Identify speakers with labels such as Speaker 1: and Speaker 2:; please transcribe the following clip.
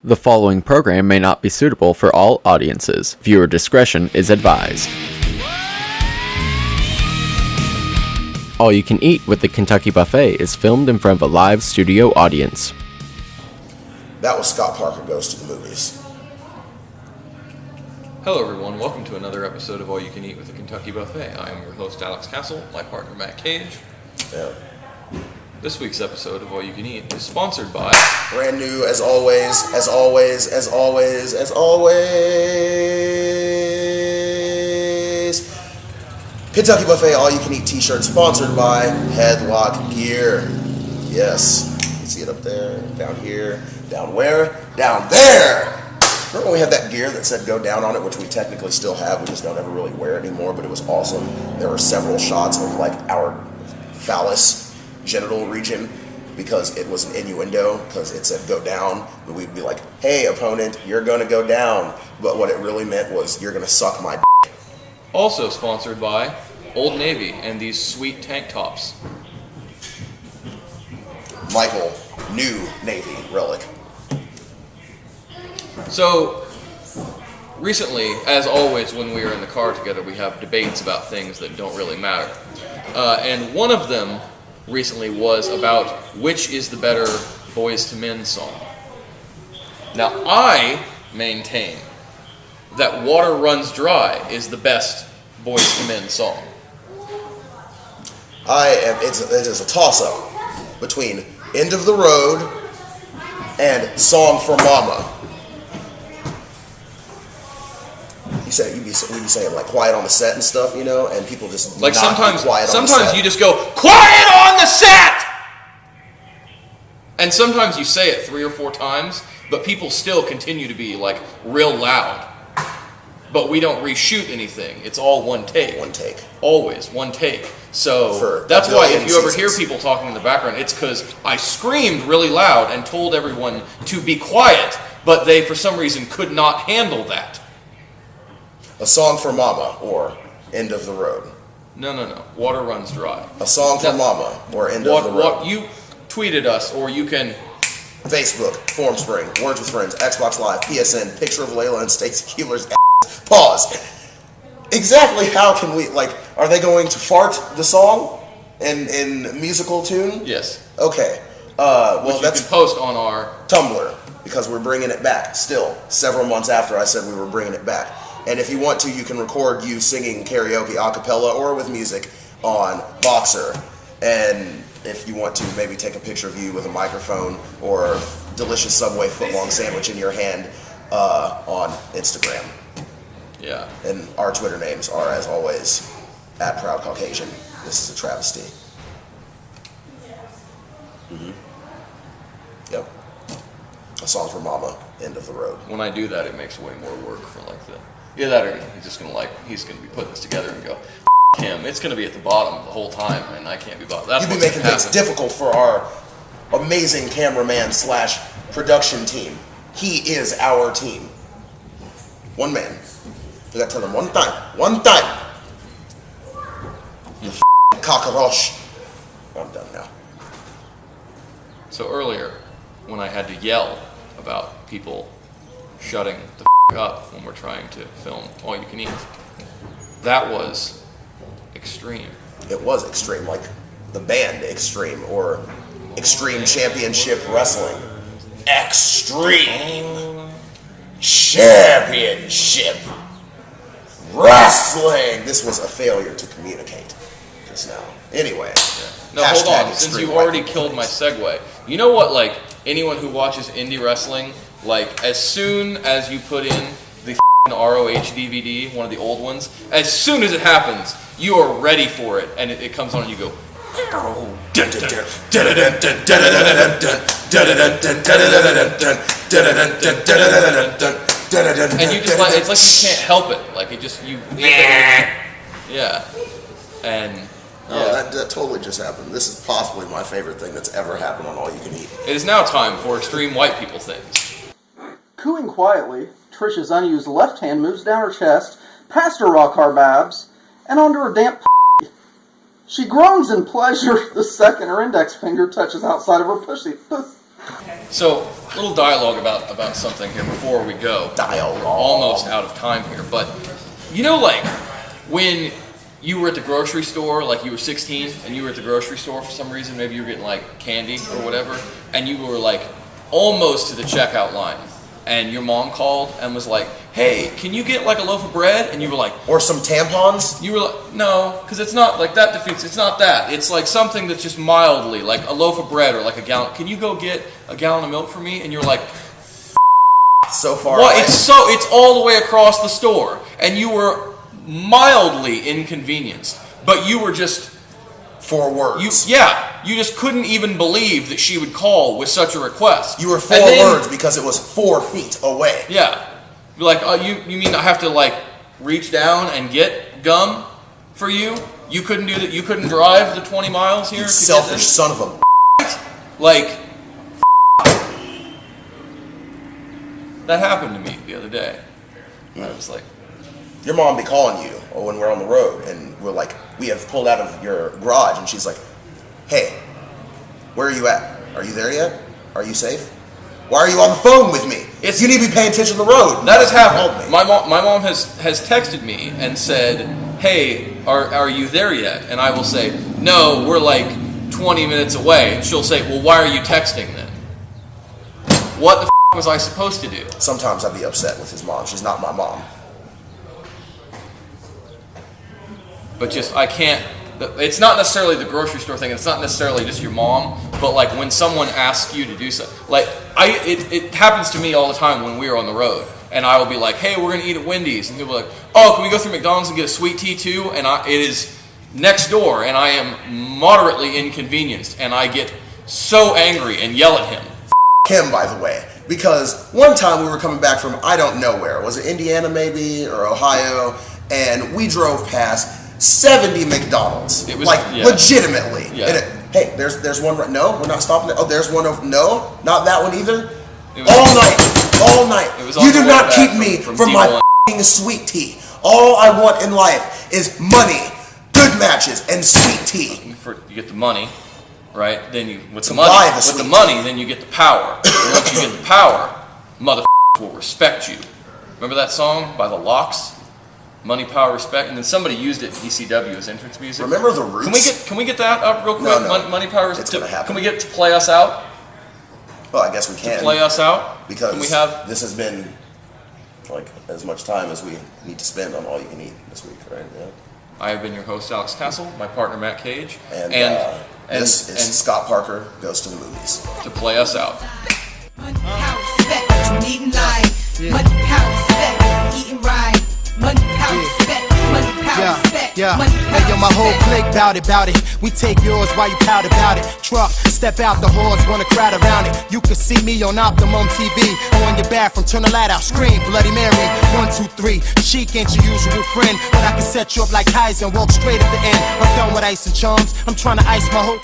Speaker 1: The following program may not be suitable for all audiences. Viewer discretion is advised. All You Can Eat with the Kentucky Buffet is filmed in front of a live studio audience.
Speaker 2: That was Scott Parker Goes to the Movies.
Speaker 3: Hello everyone, welcome to another episode of All You Can Eat with the Kentucky Buffet. I am your host Alex Castle, my partner Matt Cage.
Speaker 2: Yeah.
Speaker 3: This week's episode of All You Can Eat is sponsored by...
Speaker 2: Brand new, as always, Kentucky Buffet All You Can Eat t-shirt sponsored by Headlock Gear. Yes, you can see it up there, down here, down where? Down there! Remember when we had that gear that said go down on it, which we technically still have, we just don't ever really wear it anymore, but it was awesome. There were several shots of like our phallus genital region because it was an innuendo, because it said go down, and we'd be like, hey opponent, you're gonna go down, but what it really meant was you're gonna suck my dick.
Speaker 3: Also sponsored by Old Navy and these sweet tank tops.
Speaker 2: Michael, new Navy relic.
Speaker 3: So, recently, as always when we are in the car together, we have debates about things that don't really matter. And one of them recently was about which is the better Boys to Men song. Now, I maintain that Water Runs Dry is the best Boys to Men song.
Speaker 2: It is a toss-up between End of the Road and Song for Mama. We be saying like quiet on the set and stuff, you know, and people just
Speaker 3: like
Speaker 2: not
Speaker 3: sometimes
Speaker 2: be quiet on the set.
Speaker 3: Sometimes you just go quiet on the set, and sometimes you say it 3 or 4 times, but people still continue to be like real loud. But we don't reshoot anything; it's all one take.
Speaker 2: One take.
Speaker 3: Always one take. So that's why if you ever hear people talking in the background, it's because I screamed really loud and told everyone to be quiet, but they for some reason could not handle that.
Speaker 2: A Song for Mama or End of the Road.
Speaker 3: No. Water Runs Dry.
Speaker 2: A Song for Mama or End of the Road.
Speaker 3: You tweeted us, or you can...
Speaker 2: Facebook, Formspring, Words with Friends, Xbox Live, PSN, picture of Layla and Stacey Keebler's ass. Pause. Exactly how can we, like, are they going to fart the song in musical tune?
Speaker 3: Yes.
Speaker 2: Okay.
Speaker 3: Which you can post on our...
Speaker 2: Tumblr, because we're bringing it back still, several months after I said we were bringing it back. And if you want to, you can record you singing karaoke a cappella or with music on Boxer. And if you want to, maybe take a picture of you with a microphone or a delicious Subway footlong sandwich in your hand on Instagram.
Speaker 3: Yeah. And
Speaker 2: our Twitter names are, as always, @ProudCaucasian. This is a travesty. Mm-hmm. Yep. A Song for Mama, End of the Road.
Speaker 3: When I do that, it makes way more work for like the... Yeah, that or he's just gonna he's gonna be putting this together and go, him. It's gonna be at the bottom the whole time, and I can't be bothered. That's
Speaker 2: you'd be making things difficult for our amazing cameraman / production team. He is our team. One man. You gotta tell him one time. You cockroach. I'm done now.
Speaker 3: So earlier, when I had to yell about people shutting the up when we're trying to film All You Can Eat, that was extreme.
Speaker 2: It was extreme, like the band Extreme or Extreme Championship Wrestling. Extreme Championship Wrestling. This was a failure to communicate just now. Anyway.
Speaker 3: Yeah. No, hold on. Since you already killed my segue. You know what, like, anyone who watches indie wrestling, like, as soon as you put in the ROH DVD, one of the old ones, as soon as it happens, you are ready for it, and it comes on and you go, and you just like, it's like you can't help it. Like, it just, yeah. And...
Speaker 2: Oh, that totally just happened. This is possibly my favorite thing that's ever happened on All You Can Eat.
Speaker 3: It is now time for extreme white people things.
Speaker 4: Cooing quietly, Trisha's unused left hand moves down her chest, past her rock hard abs, and onto her damp p***. She groans in pleasure the second her index finger touches outside of her pussy.
Speaker 3: So, a little dialogue about something here before we go.
Speaker 2: Dialogue.
Speaker 3: We're almost out of time here, but you know, like when you were at the grocery store, like you were 16 and you were at the grocery store for some reason, maybe you were getting like candy or whatever, and you were like almost to the checkout line, and your mom called and was like, "Hey, can you get like a loaf of bread?" And you were like,
Speaker 2: Or some tampons?
Speaker 3: you were like, "No," because it's not like that defeats. It's not that. It's like something that's just mildly like a loaf of bread or like a gallon. Can you go get a gallon of milk for me? And you're like,
Speaker 2: So far
Speaker 3: well,
Speaker 2: away.
Speaker 3: it's all the way across the store, and you were mildly inconvenienced, but you were just
Speaker 2: 4 words.
Speaker 3: you just couldn't even believe that she would call with such a request.
Speaker 2: You were 4
Speaker 3: And then-
Speaker 2: words because it was 4 feet away.
Speaker 3: Yeah, you're like, oh, you mean I have to like reach down and get gum for you? You couldn't do that. You couldn't drive the 20 miles here.
Speaker 2: You
Speaker 3: to get
Speaker 2: selfish
Speaker 3: this?
Speaker 2: son of a...
Speaker 3: Like, that happened to me the other day. I was like,
Speaker 2: Your mom be calling you when we're on the road, and we're like, we have pulled out of your garage, and she's like, "Hey, where are you at? Are you there yet? Are you safe? Why are you on the phone with me? You need to be paying attention to the road."
Speaker 3: that has
Speaker 2: Help
Speaker 3: happened.
Speaker 2: me.
Speaker 3: My mom has texted me and said, "Hey, are you there yet?" And I will say, "No, we're like 20 minutes away." And she'll say, "Well, why are you texting then? What the was I supposed to do?"
Speaker 2: Sometimes I'd be upset with his mom. She's not my mom.
Speaker 3: But just I can't. It's not necessarily the grocery store thing. It's not necessarily just your mom. But like when someone asks you to do something, like it happens to me all the time when we are on the road, and I will be like, "Hey, we're gonna eat at Wendy's," and people are like, "Oh, can we go through McDonald's and get a sweet tea too?" And it is next door, and I am moderately inconvenienced, and I get so angry and yell at him.
Speaker 2: Him, by the way, because one time we were coming back from I don't know where. Was it Indiana maybe or Ohio? And we drove past 70 McDonald's.
Speaker 3: It was
Speaker 2: like
Speaker 3: yeah.
Speaker 2: legitimately.
Speaker 3: Yeah.
Speaker 2: And hey, there's one right. No, we're not stopping there. Oh, there's one over. No, not that one either.
Speaker 3: It was-
Speaker 2: All night.
Speaker 3: It was on
Speaker 2: You
Speaker 3: the
Speaker 2: do
Speaker 3: way
Speaker 2: not
Speaker 3: back
Speaker 2: keep me from my
Speaker 3: D1.
Speaker 2: f***ing sweet tea. All I want in life is money, good matches, and sweet tea.
Speaker 3: You get the money, right? Then you with the
Speaker 2: buy
Speaker 3: money,
Speaker 2: the
Speaker 3: with the
Speaker 2: sweet
Speaker 3: money, then you get the power. And once you get the power, motherfuckers will respect you. Remember that song by the Locks? Money, power, respect, and then somebody used it in ECW as entrance music.
Speaker 2: Remember the Roots?
Speaker 3: Can we get that up real quick?
Speaker 2: No.
Speaker 3: Money, power,
Speaker 2: It's
Speaker 3: respect.
Speaker 2: gonna happen.
Speaker 3: Can we get to play us out?
Speaker 2: Well, I guess we can.
Speaker 3: Play us out
Speaker 2: because
Speaker 3: Can we have
Speaker 2: this has been like as much time as we need to spend on all you can eat this week, right? Yeah.
Speaker 3: I have been your host, Alex Castle, my partner, Matt Cage,
Speaker 2: And this is Scott Parker Goes to the Movies.
Speaker 3: to play us out.
Speaker 5: Money, power, respect, what you need in life. Money, power, respect, eating right. Money, power, respect, money, power, respect. Money, power,
Speaker 6: Hey, yo, my whole clique bout it. We take yours while you pout about it. Truck, step out the horse, wanna crowd around it. You can see me on Optimum TV. Or in your bathroom, turn the light out, scream, Bloody Mary. 1, 2, 3. Chic ain't your usual friend, but I can set you up like Kaiser and walk straight at the end. I'm done with ice and charms. I'm trying to ice my whole